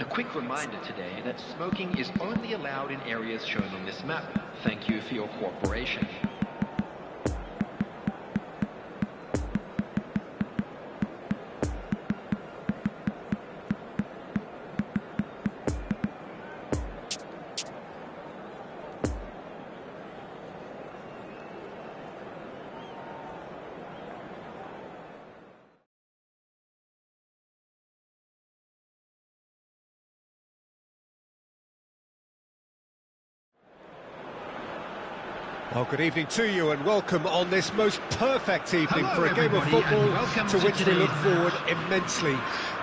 A quick reminder today that smoking is only allowed in areas shown on this map. Thank you for your cooperation. Well, good evening to you and welcome on this most perfect evening for a game of football to which we look forward immensely.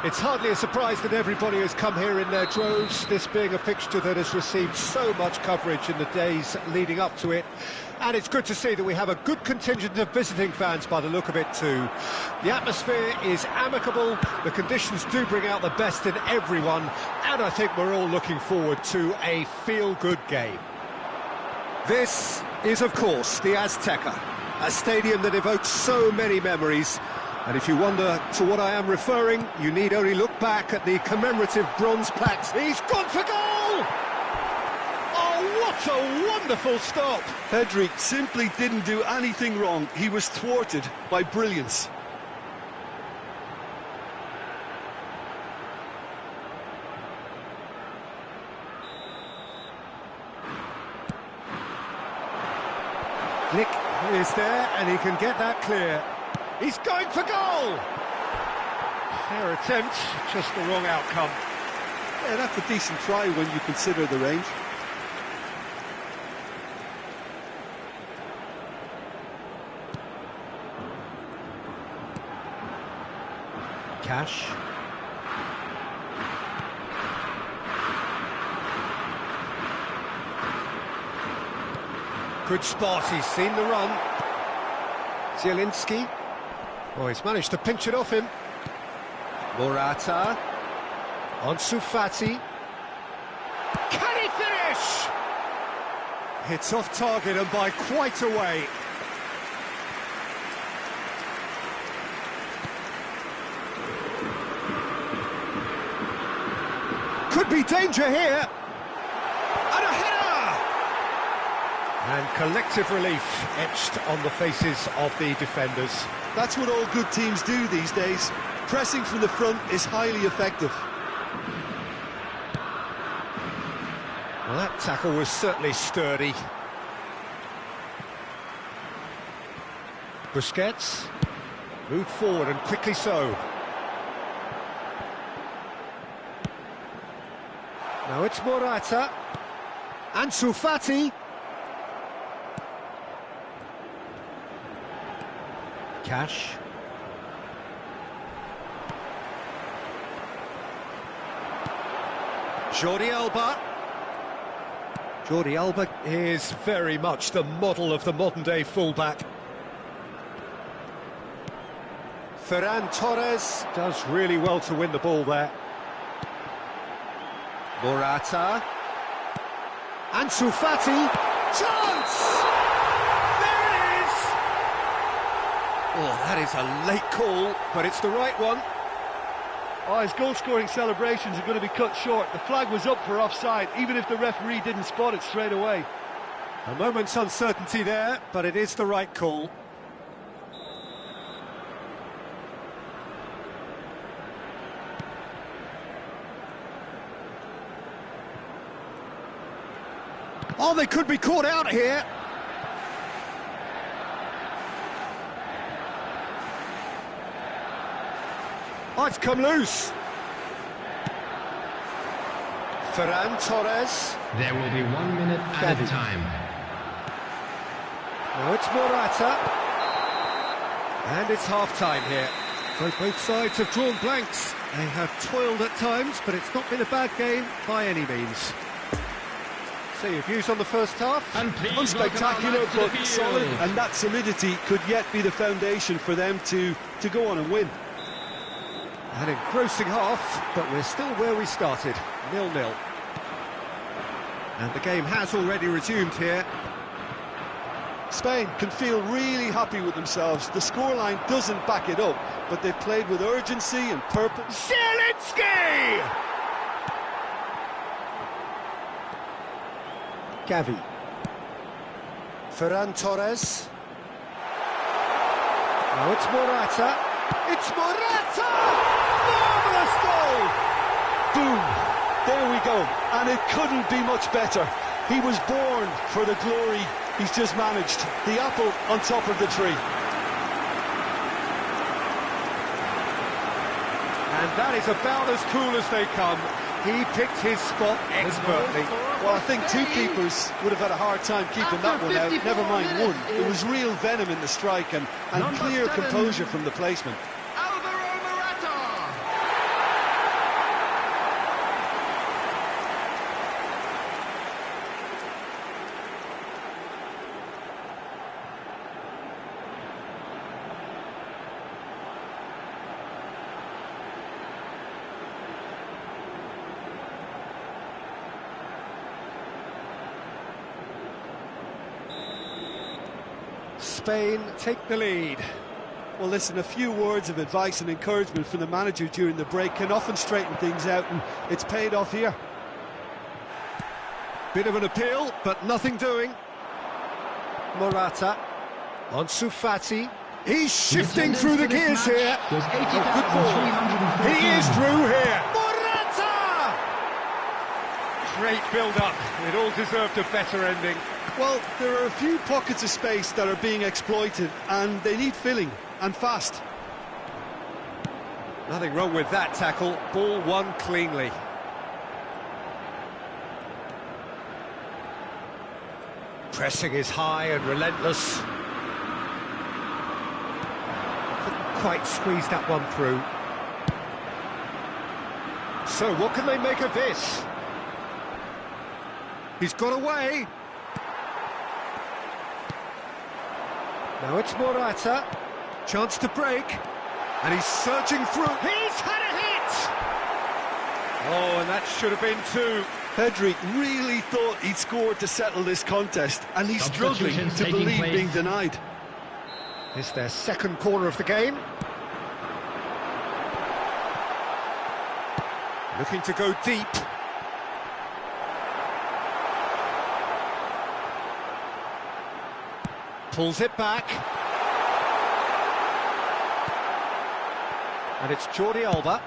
It's hardly a surprise that everybody has come here in their droves, this being a fixture that has received so much coverage in the days leading up to it. And it's good to see that we have a good contingent of visiting fans by the look of it too. The atmosphere is amicable, the conditions do bring out the best in everyone, and I think we're all looking forward to a feel-good game. This is, of course, the Azteca, a stadium that evokes so many memories. And if you wonder to what I am referring, you need only look back at the commemorative bronze plaques. He's gone for goal! Oh, what a wonderful stop! Pedri simply didn't do anything wrong. He was thwarted by brilliance. Nick is there, and he can get that clear. He's going for goal! Fair attempt, just the wrong outcome. Yeah, that's a decent try when you consider the range. Cash. Good spot, he's seen the run. Zielinski. Oh, he's managed to pinch it off him. Morata. Ansu Fati. Can he finish? It's off target and by quite a way. Could be danger here. And a header! And collective relief etched on the faces of the defenders. That's what all good teams do these days. Pressing from the front is highly effective. Well, that tackle was certainly sturdy. Busquets moved forward and quickly so. Now it's Morata. Ansu Fati. Cash. Jordi Alba. Jordi Alba is very much the model of the modern-day fullback. Ferran Torres does really well to win the ball there. Morata. Ansu Fati. Chance! Oh, that is a late call, but it's the right one. Oh, his goal-scoring celebrations are going to be cut short. The flag was up for offside, even if the referee didn't spot it straight away. A moment's uncertainty there, but it is the right call. Oh, they could be caught out here. Oh, it's come loose. Ferran Torres. There will be 1 minute added time. Now it's Morata. And it's half-time here. So both sides have drawn blanks. They have toiled at times, but it's not been a bad game by any means. So your views on the first half? Unspectacular, but solid. And that solidity could yet be the foundation for them to go on and win. An engrossing half, but we're still where we started, 0-0. And the game has already resumed here. Spain can feel really happy with themselves. The scoreline doesn't back it up, but they've played with urgency and purpose. Zielinski! Gavi. Ferran Torres. Now it's Morata. It's Morata! Marvellous goal! Boom! There we go. And it couldn't be much better. He was born for the glory he's just managed. The apple on top of the tree. And that is about as cool as they come. He picked his spot expertly. Well, I think two keepers would have had a hard time keeping that one out, never mind one. There was real venom in the strike and clear composure from the placement. Spain take the lead. Well, listen, a few words of advice and encouragement from the manager during the break can often straighten things out, and it's paid off here. Bit of an appeal, but nothing doing. Morata. Ansu Fati. He's shifting through the gears here. Oh, good ball. He is through here. Morata! Great build-up. It all deserved a better ending. Well, there are a few pockets of space that are being exploited, and they need filling, and fast. Nothing wrong with that tackle. Ball won cleanly. Pressing is high and relentless. Couldn't quite squeeze that one through. So, what can they make of this? He's got away. Now it's Morata, chance to break, and he's surging through. He's had a hit! Oh, and that should have been two. Pedri really thought he'd scored to settle this contest, and he's struggling to believe being denied. It's their second corner of the game. Looking to go deep. Pulls it back. And it's Jordi Alba.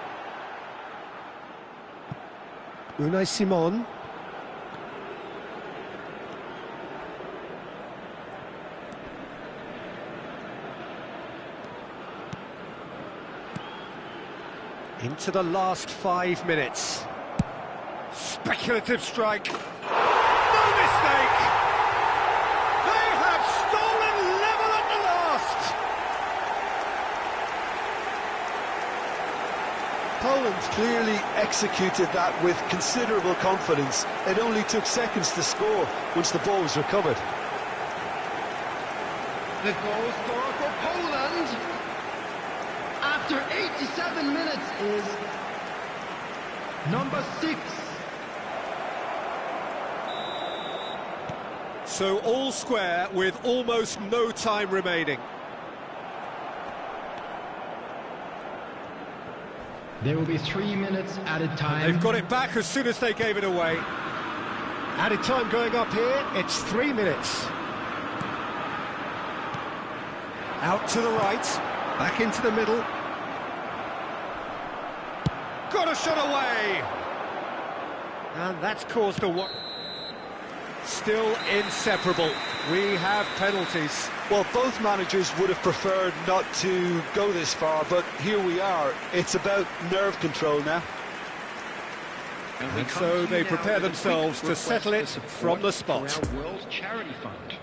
Unai Simon. Into the last 5 minutes. Speculative strike. No mistake! They have stolen level at the last! Poland clearly executed that with considerable confidence. It only took seconds to score once the ball was recovered. The goal scorer for Poland after 87 minutes is number 6. So all square with almost no time remaining. There will be 3 minutes added time. They've got it back as soon as they gave it away. Added time going up here, it's 3 minutes. Out to the right, back into the middle. Got a shot away! And that's caused a what? Still inseparable. We have penalties. Well, both managers would have preferred not to go this far, but here we are. It's about nerve control now. And so they prepare themselves to settle it from the spot. For our World Charity Fund.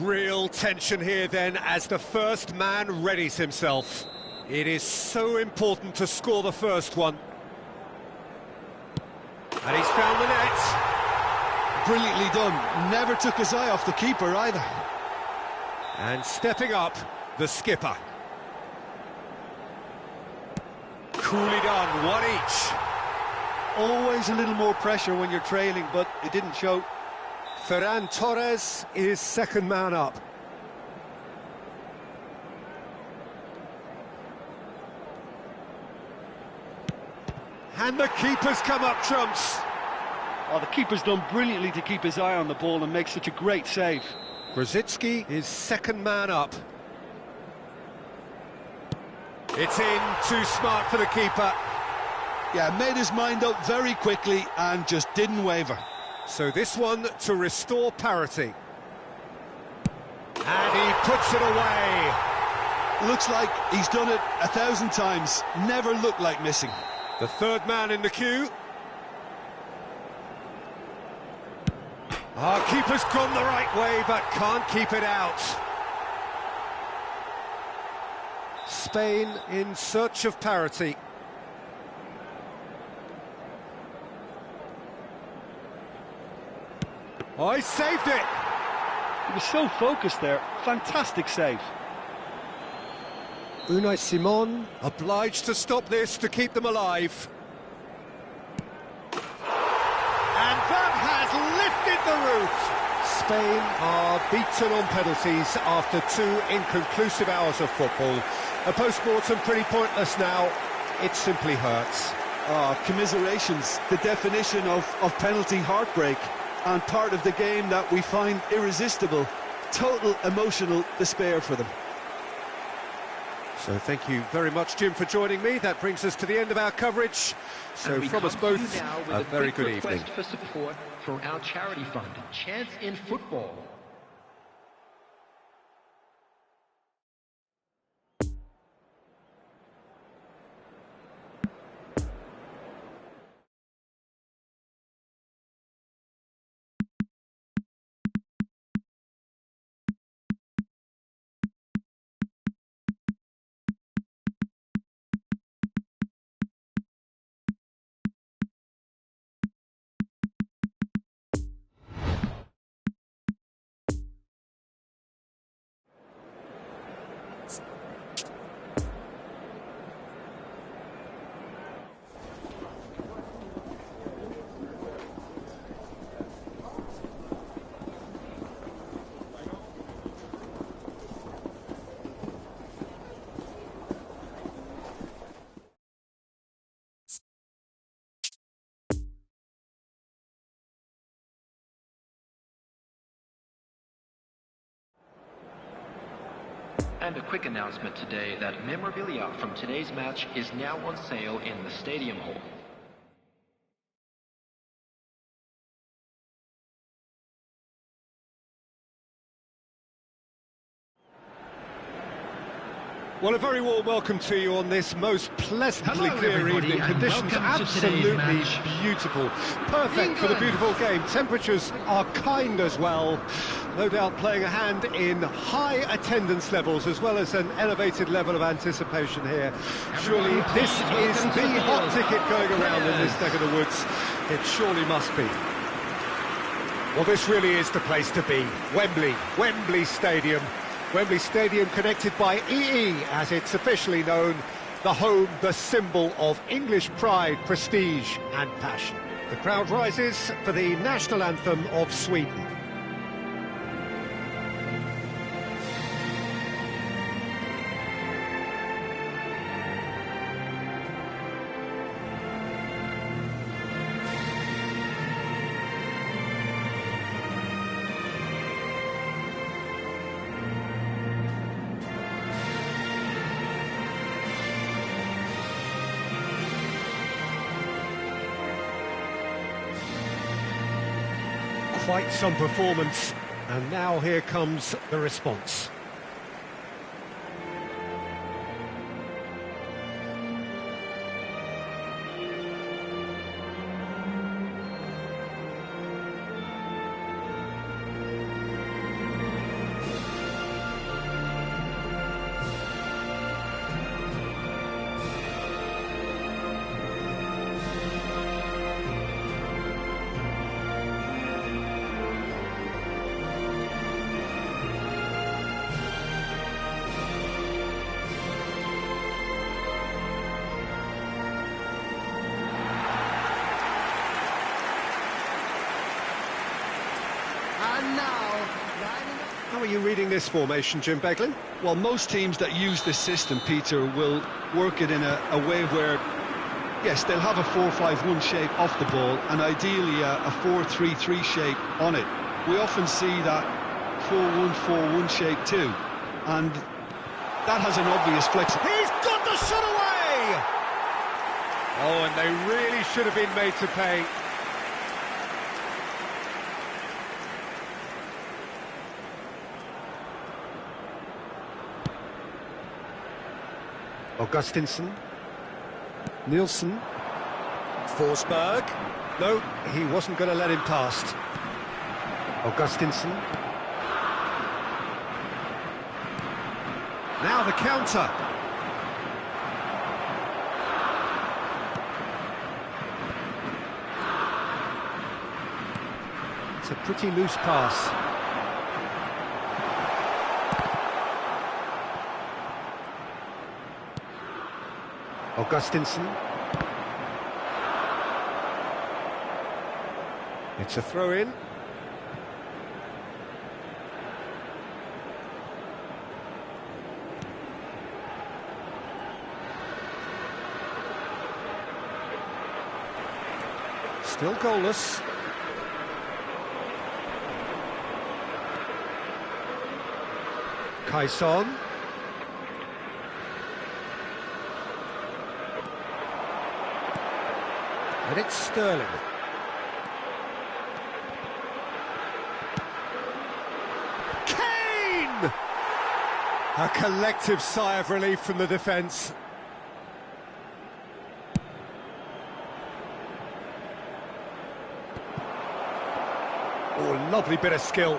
Real tension here then as the first man readies himself. It is so important to score the first one. And he's found the net. Brilliantly done. Never took his eye off the keeper either. And stepping up, the skipper. Coolly done, one each. Always a little more pressure when you're trailing, but it didn't show. Ferran Torres is second man up. And the keeper's come up trumps. Oh, the keeper's done brilliantly to keep his eye on the ball and make such a great save. Grosicki is second man up. It's in, too smart for the keeper. Yeah, made his mind up very quickly and just didn't waver. So this one to restore parity. And he puts it away. Looks like he's done it 1,000 times. Never looked like missing. The third man in the queue. Our keeper's gone the right way, but can't keep it out. Spain in search of parity. Oh, he saved it! He was so focused there. Fantastic save. Unai Simon obliged to stop this to keep them alive. And that has lifted the roof. Spain are beaten on penalties after 2 inconclusive hours of football. A post-mortem pretty pointless now. It simply hurts. Commiserations, the definition of penalty heartbreak, and part of the game that we find irresistible. Total emotional despair for them. So thank you very much, Jim, for joining me. That brings us to the end of our coverage. So from us both, a very good evening. Request for support for our charity fund, Chance in Football. And a quick announcement today that memorabilia from today's match is now on sale in the Stadium Hall. Well, a very warm welcome to you on this most pleasantly Hello, clear everybody, evening. and Conditions welcome to today's absolutely match. beautiful. Perfect for the beautiful game. Temperatures are kind as well. No doubt playing a hand in high attendance levels as well as an elevated level of anticipation here. Surely this is the hot ticket going around in this neck of the woods. It surely must be. Well, this really is the place to be. Wembley Stadium. Wembley Stadium connected by EE, as it's officially known, the home, the symbol of English pride, prestige and passion. The crowd rises for the national anthem of Sweden. Quite some performance, and now here comes the response. And now, How are you reading this formation, Jim Beglin? Well, most teams that use this system, Peter, will work it in a way where Yes, they'll have a 4-5-1 shape off the ball, and ideally a 4-3-3 shape on it. We often see that 4-1-4-1 shape too, and that has an obvious flex. He's got the shot away! Oh, and they really should have been made to pay. Augustinsson. Nielsen. Forsberg. No, he wasn't going to let him past. Augustinsson. Now the counter. It's a pretty loose pass. Augustinsson. It's a throw-in. Still goalless. Kaison. And it's Sterling. Kane! A collective sigh of relief from the defence. Oh, lovely bit of skill.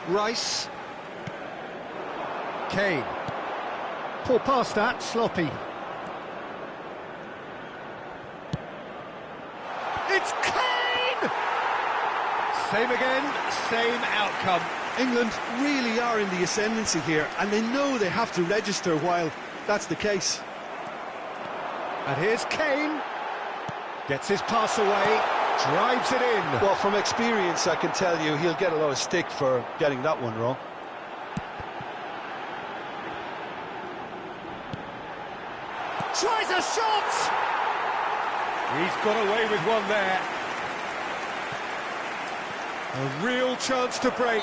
Rice. Kane. Poor pass that, sloppy. It's Kane! Same again, same outcome. England really are in the ascendancy here, and they know they have to register while that's the case. And here's Kane. Gets his pass away, drives it in. Well, from experience, I can tell you he'll get a lot of stick for getting that one wrong. Tries a shot! He's got away with one there. A real chance to break.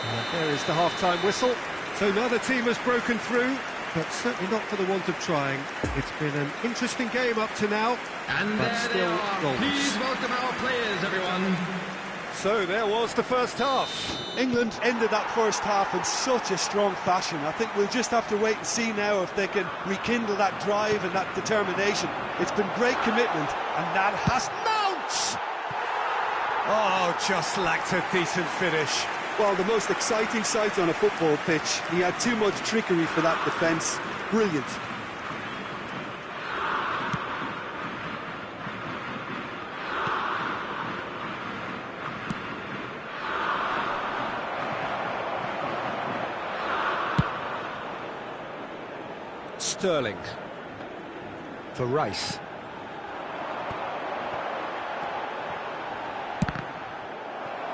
And there is the half-time whistle. So neither team has broken through, but certainly not for the want of trying. It's been an interesting game up to now, And but there still they are. goalless. Please welcome our players, everyone. So there was the first half. England ended that first half in such a strong fashion. I think we'll just have to wait and see now if they can rekindle that drive and that determination. It's been great commitment, and that has... Mount! Oh, just lacked a decent finish. Well, the most exciting sight on a football pitch. He had too much trickery for that defence. Brilliant. Sterling for Rice.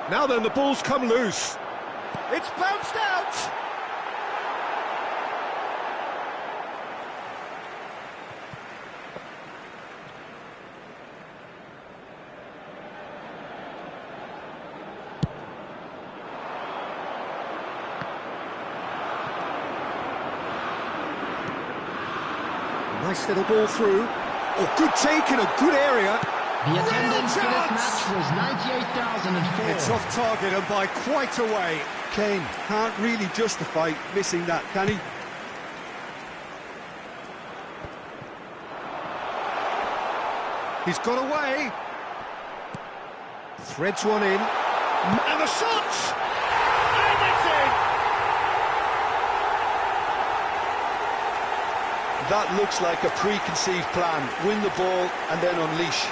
Now then, the ball's come loose. It's bounced out. Nice little ball through. Oh, good take in a good area. The attendance for this chance! match was 98,004. It's off target and by quite a way. Kane can't really justify missing that, can he? He's got away. Threads one in. And the shot! And it's in! That looks like a preconceived plan. Win the ball and then unleash.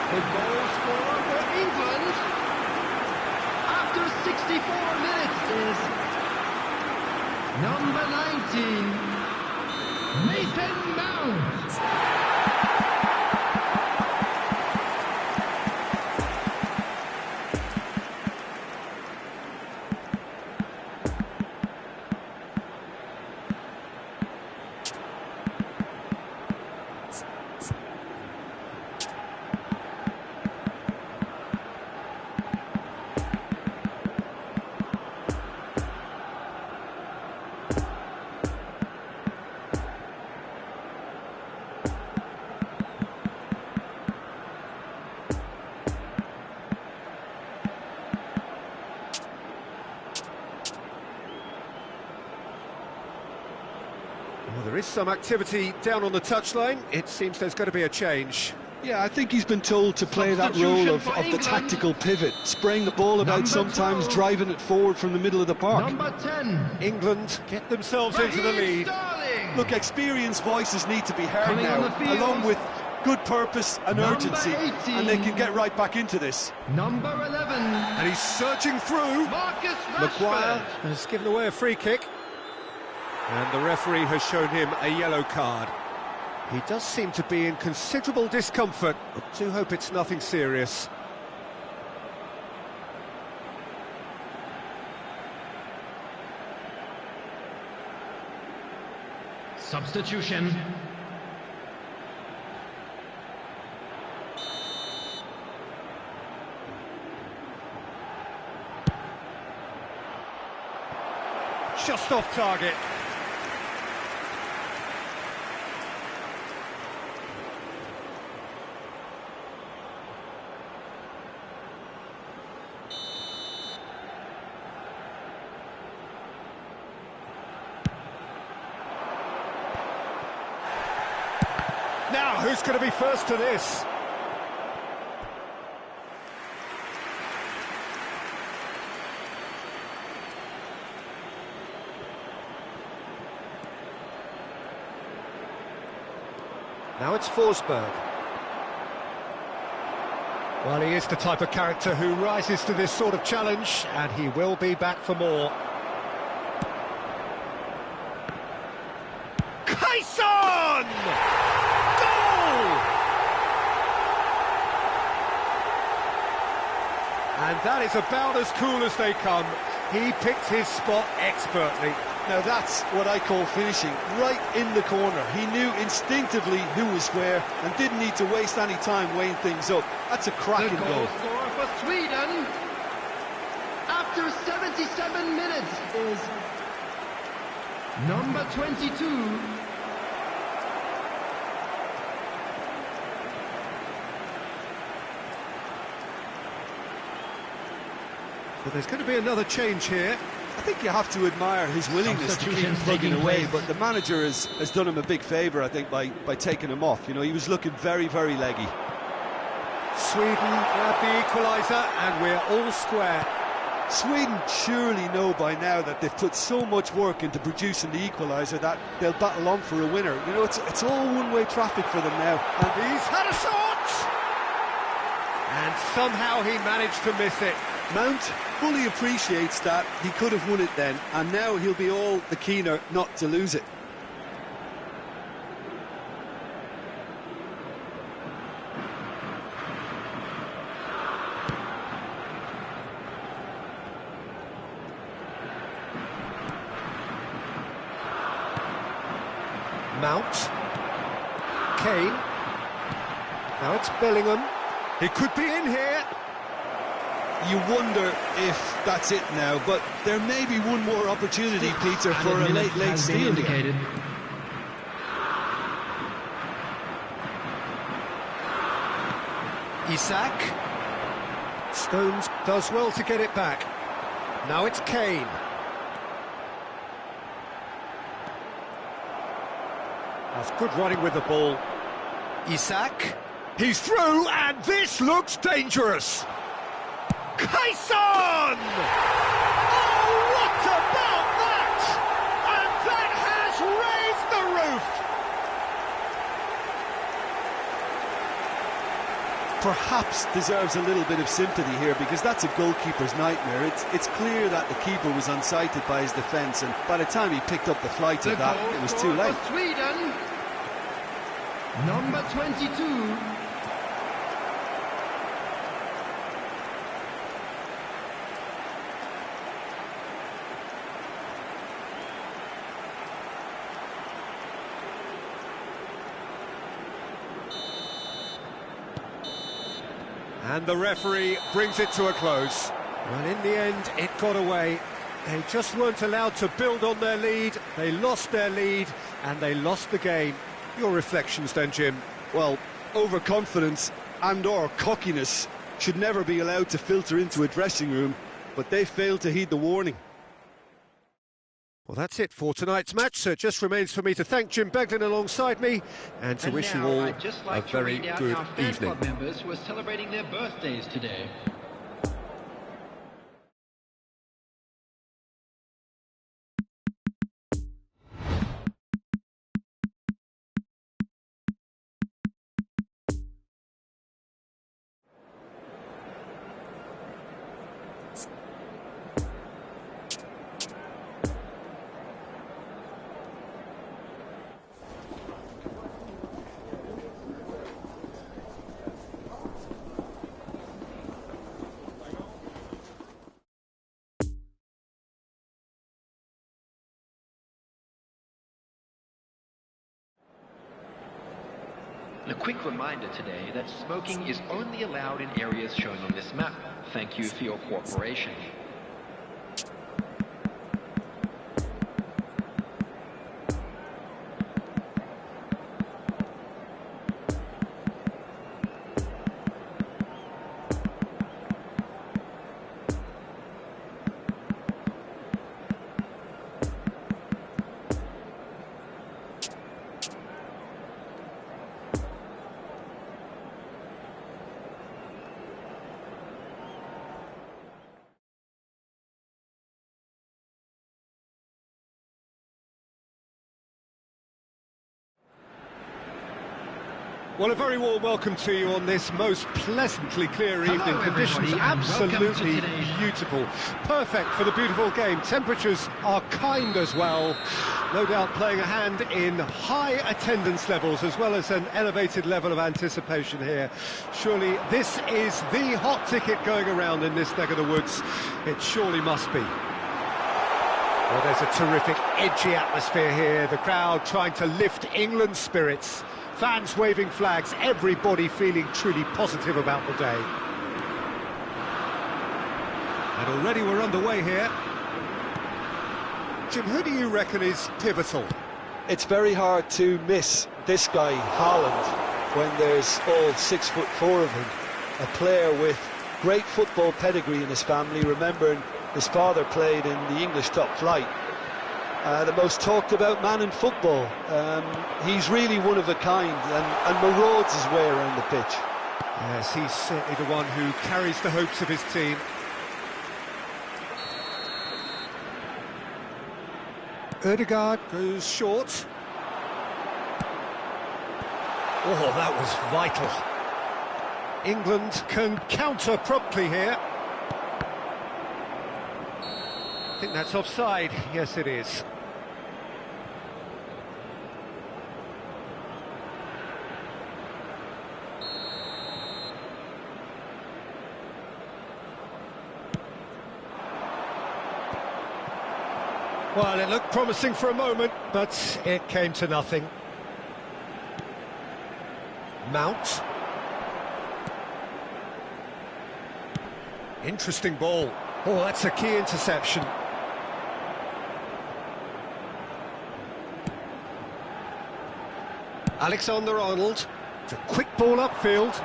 The goal scorer for England after 64 minutes is number 19, Mason. 10 Mount. some activity down on the touchline. It seems there's going to be a change. Yeah, I think he's been told to play that role of the tactical pivot, spraying the ball about, sometimes driving it forward from the middle of the park. Number 10. England get themselves into the lead. Sterling. Look, experienced voices need to be heard Coming on now, the field. along with good purpose and Number urgency, 18. and they can get right back into this. Number 11. And he's surging through. Marcus Maguire Rashford. has given away a free kick. And the referee has shown him a yellow card. He does seem to be in considerable discomfort. I do hope it's nothing serious. Substitution. Just off target. Now, who's going to be first to this? Now it's Forsberg. Well, he is the type of character who rises to this sort of challenge, and he will be back for more. Kaison! Goal! And that is about as cool as they come. He picked his spot expertly. Now that's what I call finishing, right in the corner. He knew instinctively who was where and didn't need to waste any time weighing things up. That's a cracking The goal goal. scorer for Sweden after 77 minutes is number 22. But there's going to be another change here. I think you have to admire his willingness to keep Substitutions plugging taking away, place. but the manager has done him a big favour, I think, by taking him off. You know, he was looking very, very leggy. Sweden grab the equaliser, and we're all square. Sweden surely know by now that they've put so much work into producing the equaliser that they'll battle on for a winner. You know, it's all one-way traffic for them now. And he's had a shot! And somehow he managed to miss it. Mount fully appreciates that he could have won it then, and now he'll be all the keener not to lose it. Mount. Kane. Now it's Bellingham. He could be in here. You wonder if that's it now, but there may be one more opportunity, Peter, for a late steal. Indicated. Isak. Stones does well to get it back. Now it's Kane. That's good running with the ball. Isak. He's through, and this looks dangerous. Kaison! Oh, what about that? And that has raised the roof! Perhaps deserves a little bit of sympathy here, because that's a goalkeeper's nightmare. It's clear that the keeper was unsighted by his defence, and by the time he picked up the flight of that, it was too late. For Sweden, number 22. And the referee brings it to a close. Well, in the end, it got away. They just weren't allowed to build on their lead. They lost their lead, and they lost the game. Your reflections then, Jim? Well, overconfidence and/or cockiness should never be allowed to filter into a dressing room, but they failed to heed the warning. Well, that's it for tonight's match, so it just remains for me to thank Jim Beglin alongside me and to wish you all a very good evening. Club members who are celebrating their birthdays today. A quick reminder today that smoking is only allowed in areas shown on this map. Thank you for your cooperation. Well, a very warm welcome to you on this most pleasantly clear evening. Conditions everybody, and absolutely welcome to beautiful. Perfect for the beautiful game. Temperatures are kind as well. No doubt playing a hand in high attendance levels as well as an elevated level of anticipation here. Surely this is the hot ticket going around in this neck of the woods. It surely must be. Well, there's a terrific edgy atmosphere here. The crowd trying to lift England's spirits. Fans waving flags, everybody feeling truly positive about the day. And already we're underway here. Jim, who do you reckon is pivotal? It's very hard to miss this guy, Haaland, when there's all 6'4" of him. A player with great football pedigree in his family, remembering his father played in the English top flight. The most talked about man in football. He's really one of a kind and marauds his way around the pitch. Yes, he's certainly the one who carries the hopes of his team. Ødegaard goes short. Oh, that was vital. England can counter promptly here. I think that's offside. Yes, it is. Well, it looked promising for a moment, but it came to nothing. Mount. Interesting ball. Oh, that's a key interception. Alexander-Arnold. It's a quick ball upfield.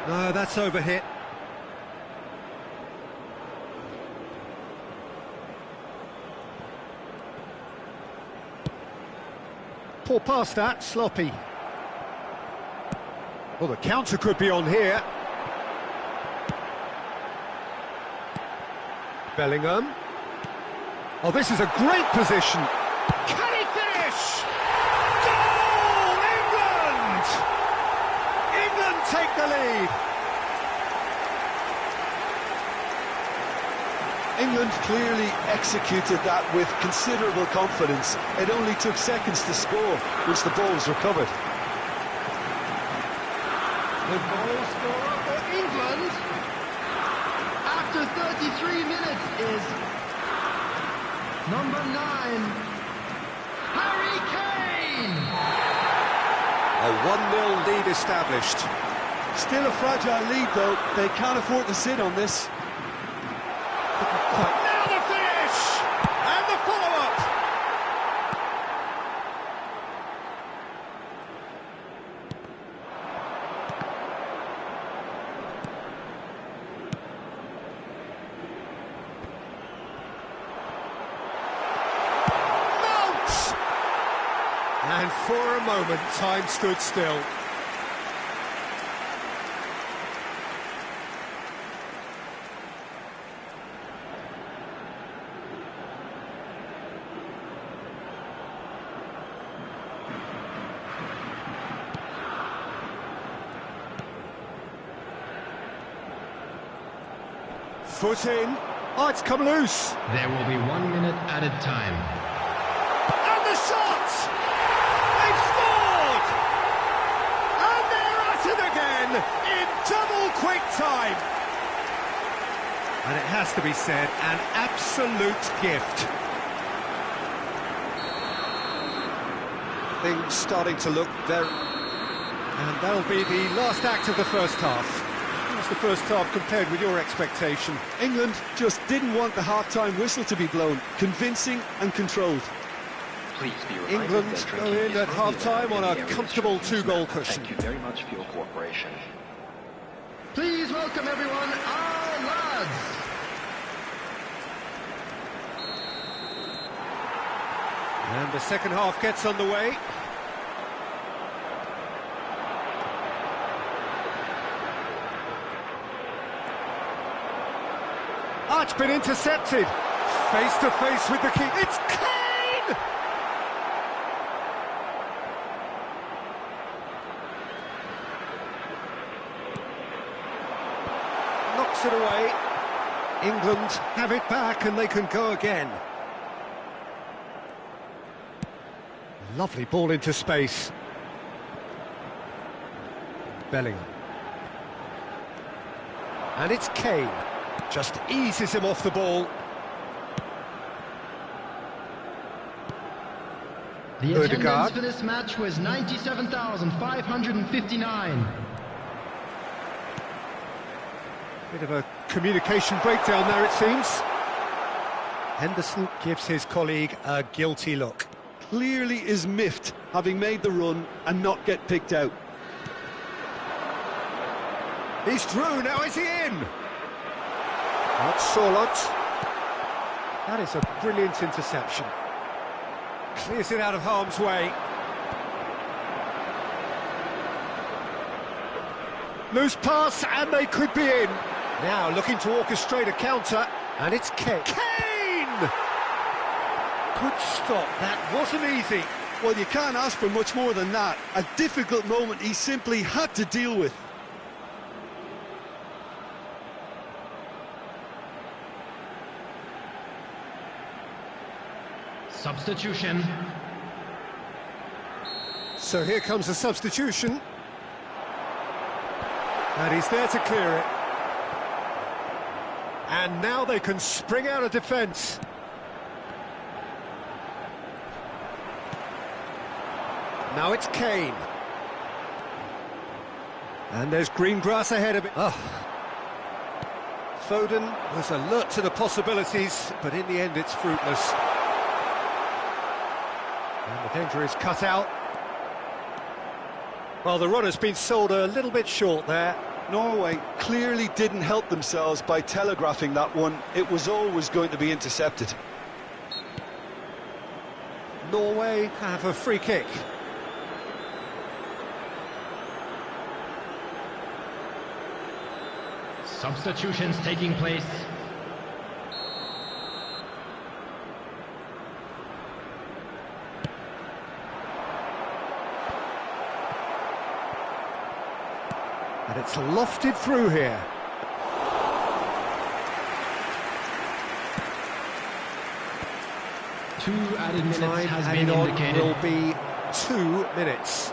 No, that's overhit. Poor pass that, sloppy. Well, the counter could be on here. Bellingham. Oh, this is a great position. Can he finish? Goal! England! England take the lead. England clearly executed that with considerable confidence. It only took seconds to score once the ball was recovered. The goal scorer for England after 33 minutes is number 9, Harry Kane! A 1-0 lead established. Still a fragile lead though. They can't afford to sit on this. Now the finish! And the follow-up! And for a moment, time stood still. Foot in. Oh, it's come loose. There will be 1 minute added time. And the shot! They've scored! And they're at it again in double quick time. And it has to be said, an absolute gift. Things starting to look very... And that'll be the last act of the first half. How's the first half compared with your expectation? England just didn't want the half-time whistle to be blown. Convincing and controlled. Please be reminded England that go drinking in is at only half-time allowed on in a areas comfortable shown on this two-goal map. cushion. Thank you very much for your cooperation. Please welcome everyone, our lads. And the second half gets underway. It's been intercepted. Face to face with the keeper. It's Kane! Knocks it away. England have it back and they can go again. Lovely ball into space. Bellingham. And it's Kane. Just eases him off the ball. The Odegaard. attendance for this match was 97,559. Bit of a communication breakdown there, it seems. Henderson gives his colleague a guilty look. Clearly is miffed, having made the run and not get picked out. He's through, now is he in? Not Solot. That is a brilliant interception. Clears it out of harm's way. Loose pass, and they could be in. Now looking to orchestrate a counter, and it's Kane. Kane! Good stop, that wasn't easy. Well, you can't ask for much more than that. A difficult moment he simply had to deal with. Substitution. So here comes a substitution. And he's there to clear it. And now they can spring out of defence. Now it's Kane. And there's green grass ahead of it. Oh. Foden was alert to the possibilities, but in the end it's fruitless. And the danger is cut out. Well, the run has been sold a little bit short there. Norway clearly didn't help themselves by telegraphing that one. It was always going to be intercepted. Norway have a free kick. Substitutions taking place. And it's lofted through here. Two added minutes Time has added been on indicated. will be 2 minutes.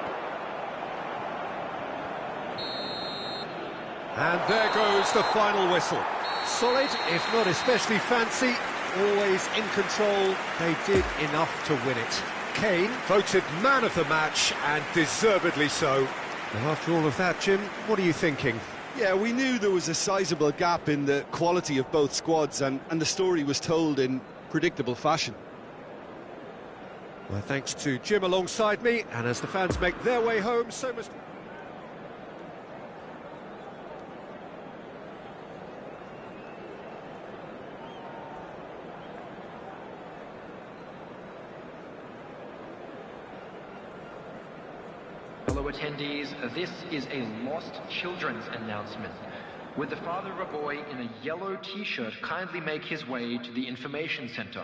And there goes the final whistle. Solid, if not especially fancy, always in control. They did enough to win it. Kane voted man of the match, and deservedly so. Now, after all of that, Jim, what are you thinking? Yeah, we knew there was a sizable gap in the quality of both squads, and the story was told in predictable fashion. Well, thanks to Jim alongside me, and as the fans make their way home, so must... Fellow attendees, this is a lost children's announcement. Would the father of a boy in a yellow t-shirt kindly make his way to the information center?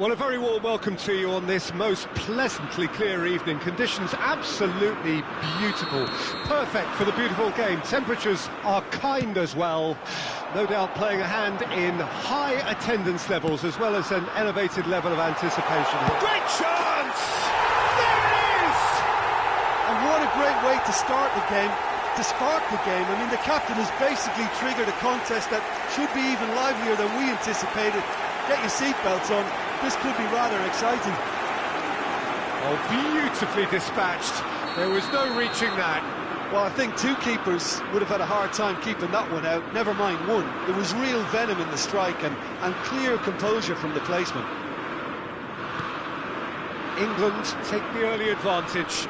Well, a very warm welcome to you on this most pleasantly clear evening. Conditions absolutely beautiful. Perfect for the beautiful game. Temperatures are kind as well. No doubt playing a hand in high attendance levels as well as an elevated level of anticipation. Great chance! There it is! And what a great way to start the game, to spark the game. I mean, the captain has basically triggered a contest that should be even livelier than we anticipated. Get your seatbelts on. This could be rather exciting. Oh, beautifully dispatched. There was no reaching that. Well, I think two keepers would have had a hard time keeping that one out, never mind one. There was real venom in the strike and clear composure from the placement. England take the early advantage.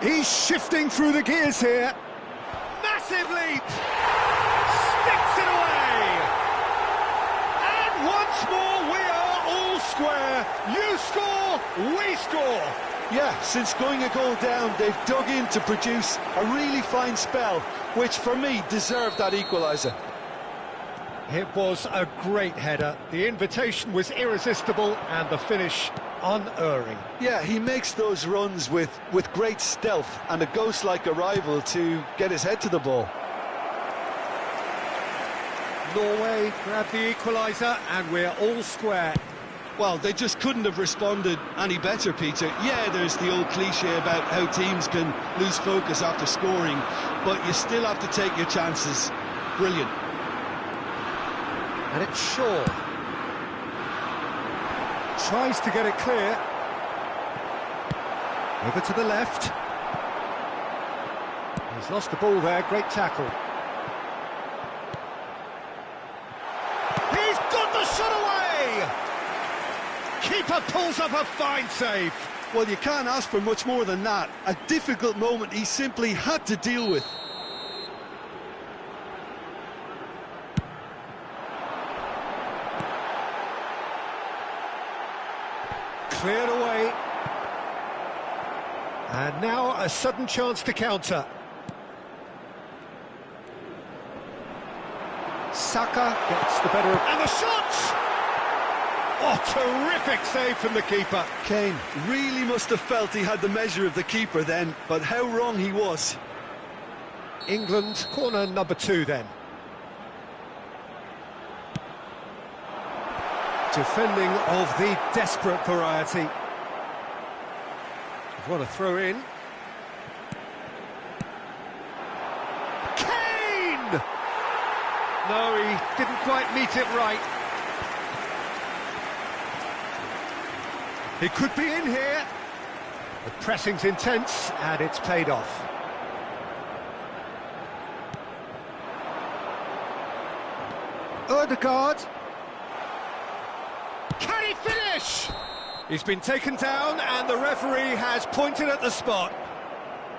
He's shifting through the gears here. Massive leap! Sticks it away! And once more we are all square. You score, we score. Yeah, since going a goal down, they've dug in to produce a really fine spell, which for me deserved that equaliser. It was a great header. The invitation was irresistible and the finish unerring. Yeah, he makes those runs with great stealth and a ghost-like arrival to get his head to the ball. Norway grab the equaliser and we're all square. Well, they just couldn't have responded any better, Peter. Yeah, there's the old cliche about how teams can lose focus after scoring, but you still have to take your chances. Brilliant. And it's Shaw. Tries to get it clear. Over to the left. He's lost the ball there, great tackle. He's got the shot away! Keeper pulls up a fine save. Well, you can't ask for much more than that. A difficult moment he simply had to deal with. Cleared away. And now a sudden chance to counter. Saka gets the better of... And the shot! Oh, terrific save from the keeper. Kane really must have felt he had the measure of the keeper then, but how wrong he was. England, corner number 2 then. Defending of the desperate variety. What a throw in. Kane! No, he didn't quite meet it right. He could be in here. The pressing's intense and it's paid off. Odegaard. Can he finish? He's been taken down and the referee has pointed at the spot.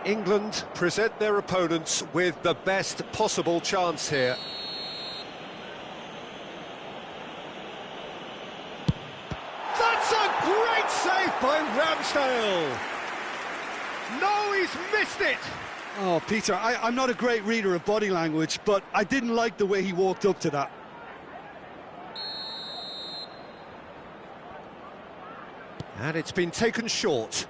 England present their opponents with the best possible chance here. That's a great save by Ramsdale. No, he's missed it. Oh, Peter, I'm not a great reader of body language, but I didn't like the way he walked up to that. And it's been taken short.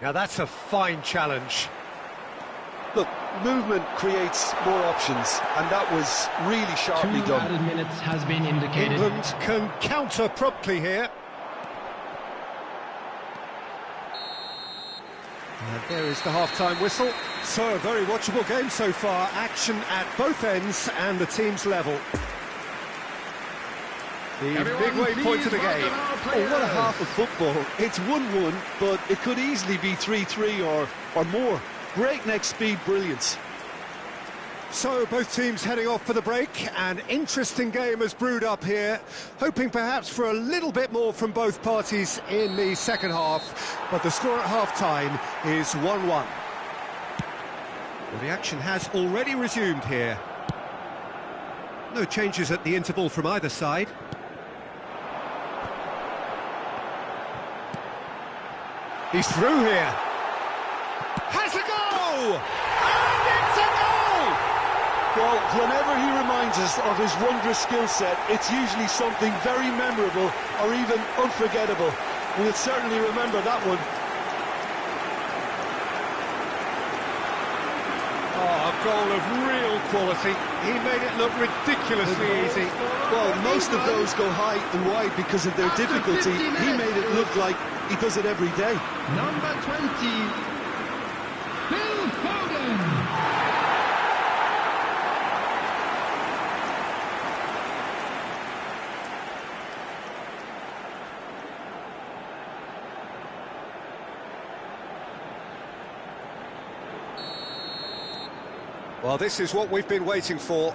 Now that's a fine challenge. Look, movement creates more options, and that was really sharply done. 2 added minutes has been indicated. England can counter promptly here. And there is the half-time whistle. So a very watchable game so far. Action at both ends and the team's level. The midway point of the game. Oh, what a half of football. It's 1-1, but it could easily be 3-3 or more. Breakneck speed brilliance. So, both teams heading off for the break. An interesting game has brewed up here, hoping perhaps for a little bit more from both parties in the second half, but the score at half-time is 1-1. Well, the action has already resumed here. No changes at the interval from either side. He's through here. Has a goal! And it's a goal! Well, whenever he reminds us of his wondrous skill set, it's usually something very memorable or even unforgettable. We'll certainly remember that one. Oh, a goal of real quality. He made it look ridiculously easy. Well, most of those go high and wide because of their difficulty. He made it look like he does it every day. Number 20, Phil Foden. Well, this is what we've been waiting for.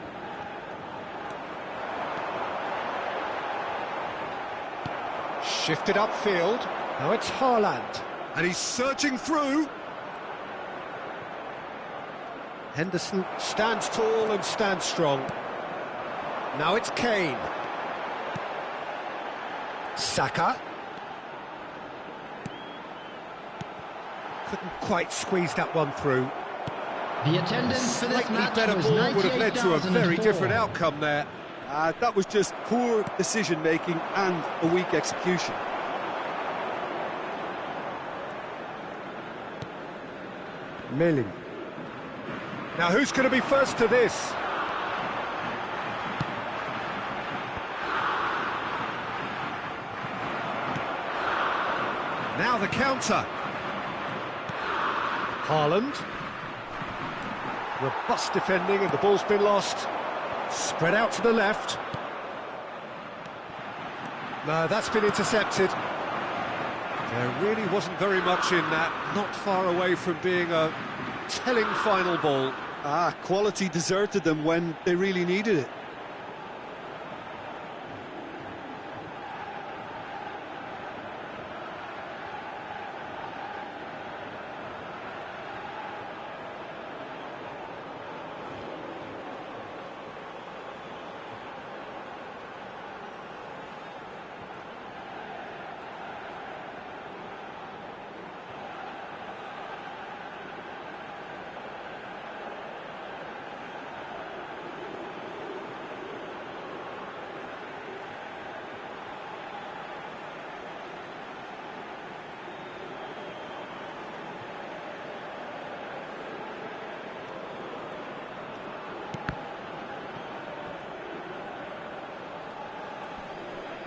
Shifted upfield. Now it's Haaland. And he's surging through. Henderson stands tall and stands strong. Now it's Kane. Saka. Couldn't quite squeeze that one through. The attendance for this Slightly match better was ball would have led to a very 98,004. different outcome there. That was just poor decision-making and a weak execution. Milling. Now who's going to be first to this? Now the counter. Haaland. Robust defending and the ball's been lost. Spread out to the left. No, that's been intercepted. There really wasn't very much in that. Not far away from being a telling final ball. Quality deserted them when they really needed it.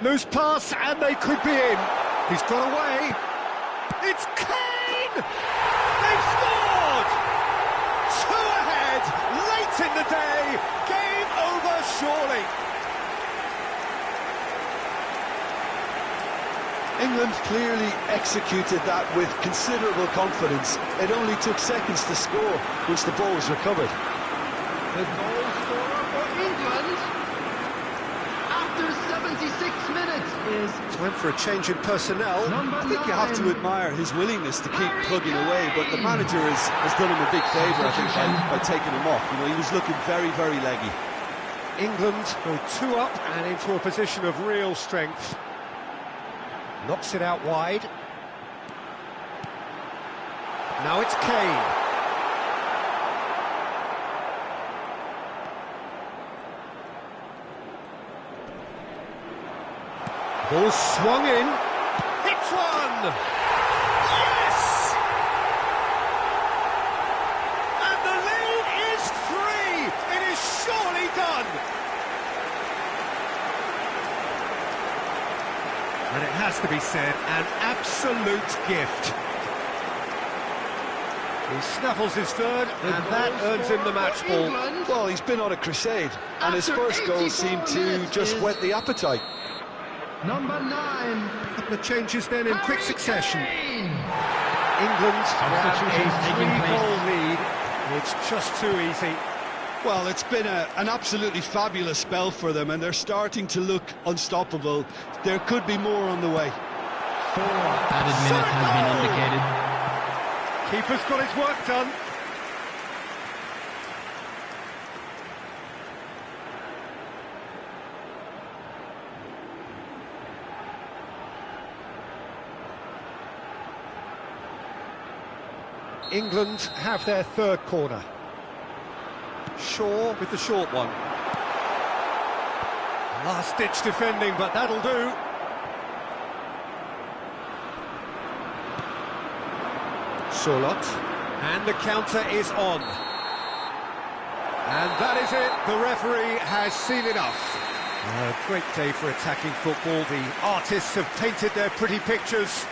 Loose pass, and they could be in. He's got away. It's Kane! They've scored! 2 ahead, late in the day. Game over, surely. England clearly executed that with considerable confidence. It only took seconds to score once the ball was recovered. The goal scorer for England after 76 minutes is Time for a change in personnel. number I think 9. you have to admire his willingness to keep plugging away, but the manager has done him a big favour, I think, by taking him off. You know, he was looking very, very leggy. England go 2 up and into a position of real strength. Knocks it out wide. Now it's Kane. Ball swung in. Hits one! Yes! And the lead is 3! It is surely done! And it has to be said, an absolute gift. He snaffles his third, and that earns him the match ball. Well, he's been on a crusade, and his first goal seemed to just whet the appetite. Number 9. A couple of changes then in quick succession. Kane. England have Substitutions a taking 3-goal place. lead. It's just too easy. Well, it's been an absolutely fabulous spell for them, and they're starting to look unstoppable. There could be more on the way. 4 added minutes has been indicated. Keeper's got his work done. England have their third corner. Shaw with the short one. Last-ditch defending, but that'll do. Surlot, and the counter is on. And that is it, the referee has seen enough. A great day for attacking football. The artists have painted their pretty pictures.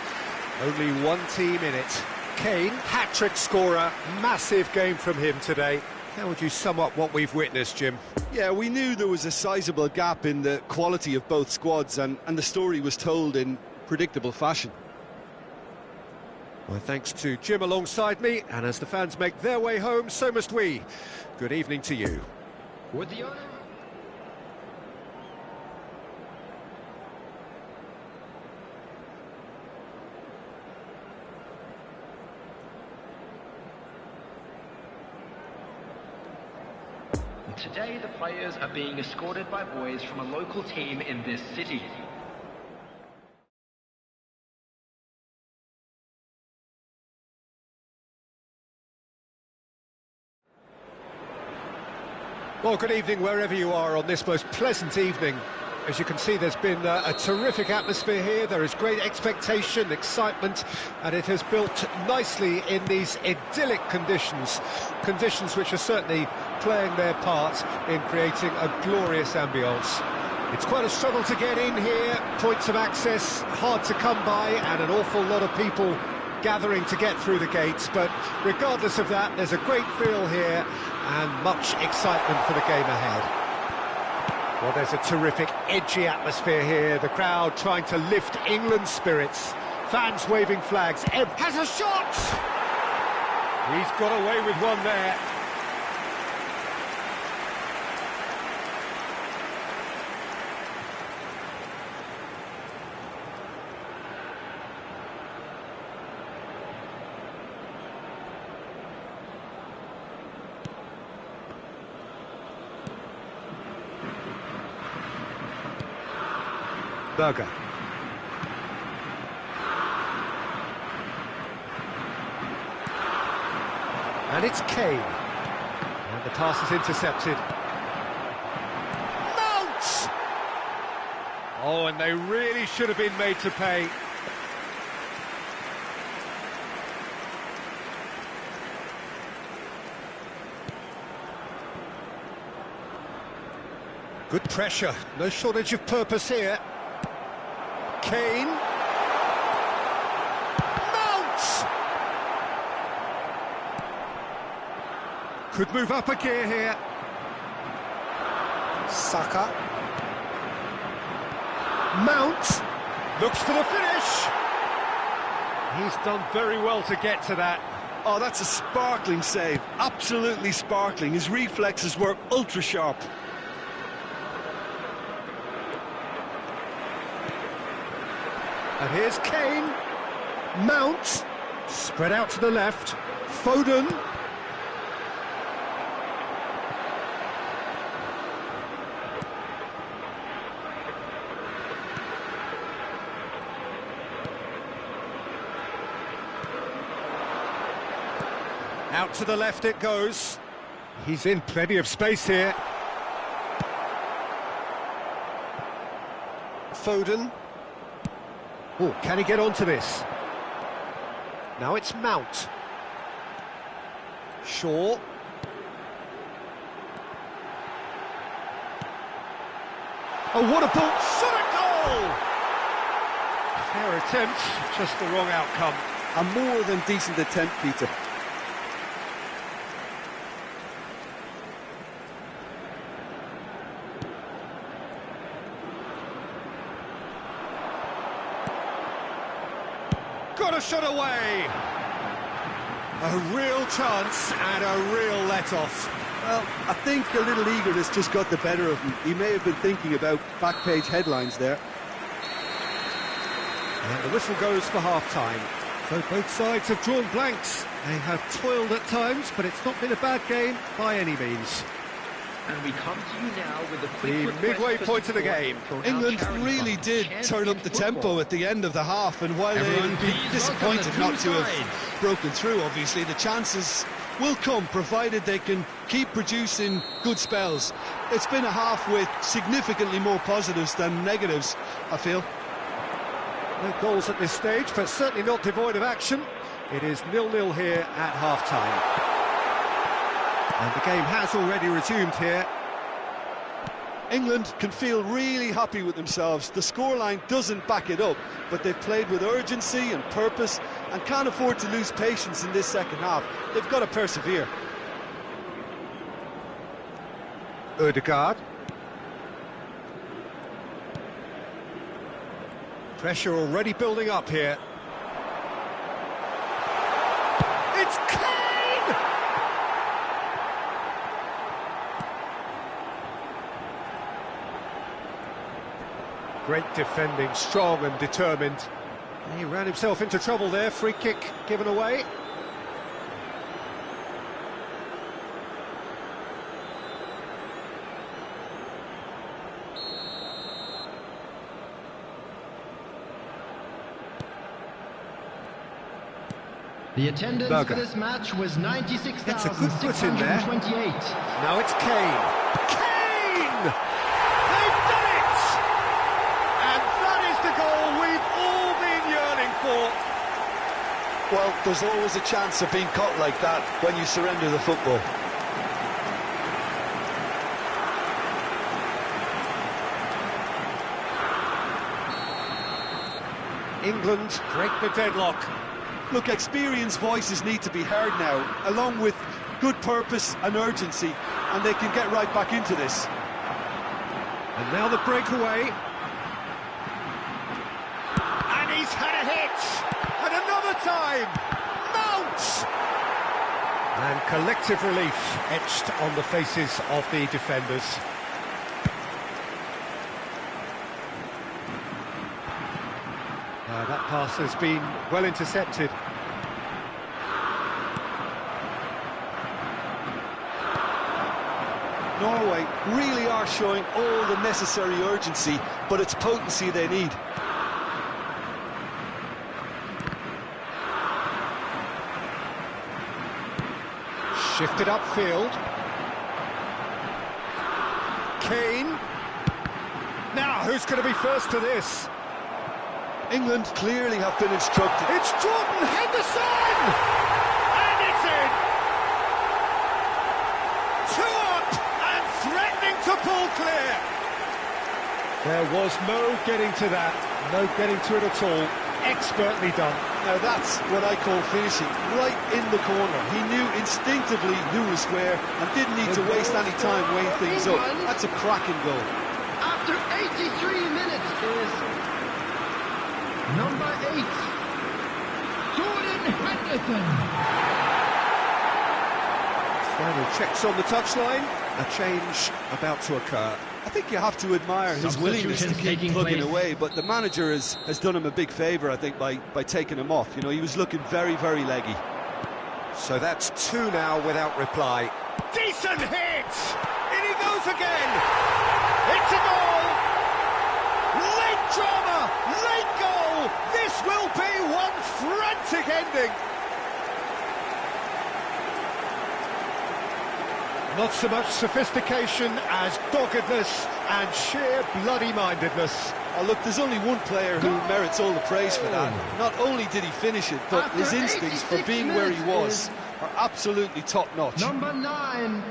Only one team in it. Kane, hat-trick scorer, massive game from him today. How would you sum up what we've witnessed, Jim? Yeah, we knew there was a sizable gap in the quality of both squads, and the story was told in predictable fashion. Well, thanks to Jim alongside me, and as the fans make their way home, so must we. Good evening to you. With the owner... Today, the players are being escorted by boys from a local team in this city. Well, good evening wherever you are on this most pleasant evening. As you can see, there's been a terrific atmosphere here. There is great expectation, excitement, and it has built nicely in these idyllic conditions. Conditions which are certainly playing their part in creating a glorious ambience. It's quite a struggle to get in here, points of access hard to come by, and an awful lot of people gathering to get through the gates. But regardless of that, there's a great feel here and much excitement for the game ahead. Well, there's a terrific, edgy atmosphere here. The crowd trying to lift England's spirits. Fans waving flags. Ebb has a shot! He's got away with one there. Berger. And it's Kane. And the pass is intercepted. Mount! Oh, and they really should have been made to pay. Good pressure, no shortage of purpose here. Kane. Mount! Could move up a gear here. Saka. Mount. Looks for the finish. He's done very well to get to that. Oh, that's a sparkling save. Absolutely sparkling. His reflexes were ultra-sharp. And here's Kane. Mount. Spread out to the left. Foden. Out to the left it goes. He's in plenty of space here. Foden. Oh, can he get onto this? Now it's Mount. Shaw. Oh, what a ball! Shot a goal! Fair attempt, just the wrong outcome. A more than decent attempt, Peter. Got a shot away! A real chance and a real let-off. Well, I think a little eagerness just got the better of him. He may have been thinking about back-page headlines there. And the whistle goes for half-time. So both sides have drawn blanks. They have toiled at times, but it's not been a bad game by any means. And we come to you now with a quick The request midway for point of the support game. for our England charity really fund, did turn up the tempo at the end of the half, and while Everyone, they'd be please disappointed welcome the not two to have sides. broken through, obviously, the chances will come, provided they can keep producing good spells. It's been a half with significantly more positives than negatives, I feel. No goals at this stage, but certainly not devoid of action. It is 0-0 here at half-time. And the game has already resumed here. England can feel really happy with themselves. The scoreline doesn't back it up, but they've played with urgency and purpose and can't afford to lose patience in this second half. They've got to persevere. Ødegaard. Pressure already building up here. It's Kane! Great defending, strong and determined. He ran himself into trouble there, free kick given away. The attendance Berger. for this match was That's a good foot in there. 96,628. Now it's Kane. Kane! They've done it! And that is the goal we've all been yearning for. Well, there's always a chance of being caught like that when you surrender the football. England break the deadlock. Look, experienced voices need to be heard now, along with good purpose and urgency, and they can get right back into this. And now the breakaway. And he's had a hit! And another time! Mount! And collective relief etched on the faces of the defenders. That pass has been well intercepted. Norway really are showing all the necessary urgency, but it's potency they need. Shifted upfield. Kane. Now, who's going to be first to this? England clearly have been instructed. It's Jordan Henderson! And it's in! 2 up and threatening to pull clear. There was no getting to that, no getting to it at all. Expertly done. Now that's what I call finishing, right in the corner. He knew instinctively who was where and didn't need to waste any time weighing things up. That's a cracking goal. After 83 minutes is number 8, Jordan Henderson. Final checks on the touchline. A change about to occur. I think you have to admire his willingness to keep Substitutions plugging taking away, but the manager has done him a big favour, I think, by taking him off. You know, he was looking very, very leggy. So that's 2 now without reply. Decent hit! In he goes again! It's a goal! Late drama! Late goal! This will be one frantic ending! Not so much sophistication as doggedness and sheer bloody-mindedness. Oh, look, there's only one player who merits all the praise for that. Not only did he finish it, but his After instincts for 86 being where he minutes was are absolutely top-notch. Number 9,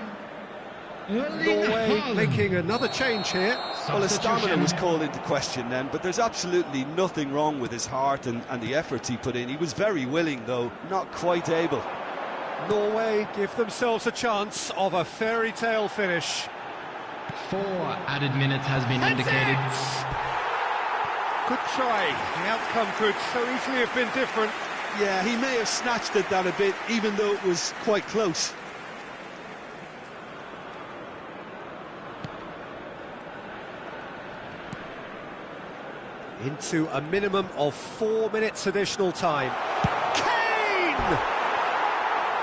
Norway making another change here. Well, his stamina was called into question then, but there's absolutely nothing wrong with his heart and the efforts he put in. He was very willing, though, not quite able. Norway give themselves a chance of a fairy tale finish. 4 added minutes has been indicated. Good try. The outcome could so easily have been different. Yeah, he may have snatched at that a bit, even though it was quite close. into a minimum of 4 minutes additional time. Kane!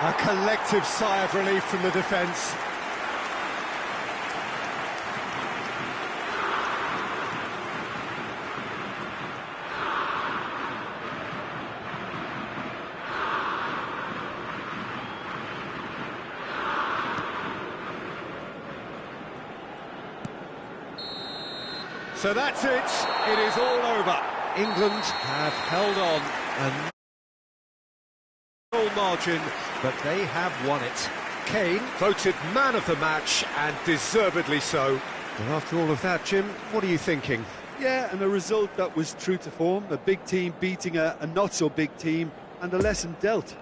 A collective sigh of relief from the defence. So that's it. It is all over. England have held on a small margin, but they have won it. Kane voted man of the match, and deservedly so. And after all of that, Jim, what are you thinking? Yeah, and a result that was true to form. A big team beating a not-so-big team, and a lesson dealt.